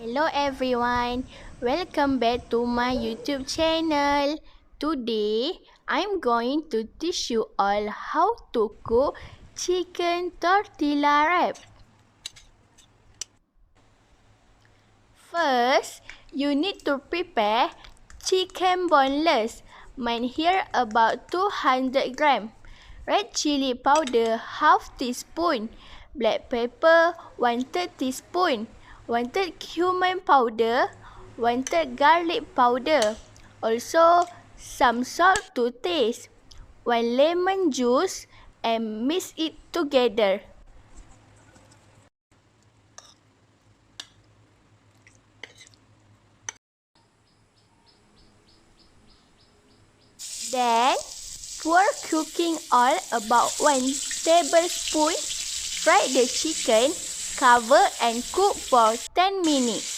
Hello everyone, welcome back to my YouTube channel. Today, I'm going to teach you all how to cook chicken tortilla wrap. First, you need to prepare chicken boneless. Mine here about 200 gram. Red chili powder half teaspoon. Black pepper 1/3 teaspoon. 1/3 cumin powder. 1/3 garlic powder. Also, some salt to taste. 1 lemon juice and mix it together. Then, pour cooking oil about 1 tablespoon. Fry the chicken, cover and cook for 10 minutes.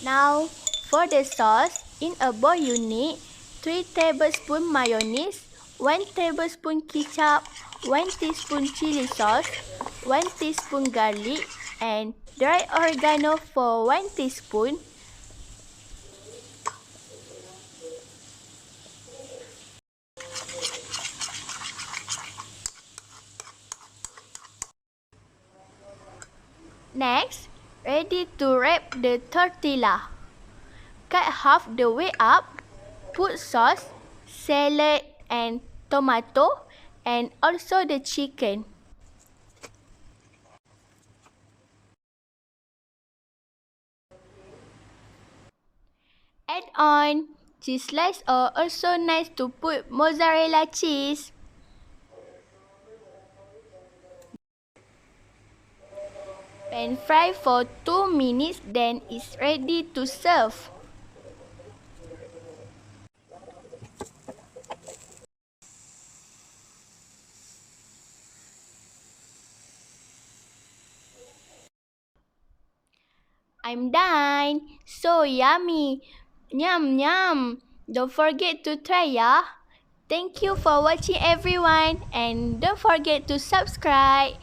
Now, for the sauce, in a bowl you need 3 tablespoons mayonnaise, 1 tablespoon ketchup, 1 teaspoon chili sauce, 1 teaspoon garlic, and dry oregano for 1 teaspoon. Next, ready to wrap the tortilla. Cut half the way up, put sauce, salad and tomato and also the chicken. Add on cheese slice or also nice to put mozzarella cheese. Pan fry for 2 minutes, then it's ready to serve. I'm done. So yummy. Yum yum. Don't forget to try ya. Thank you for watching everyone and don't forget to subscribe.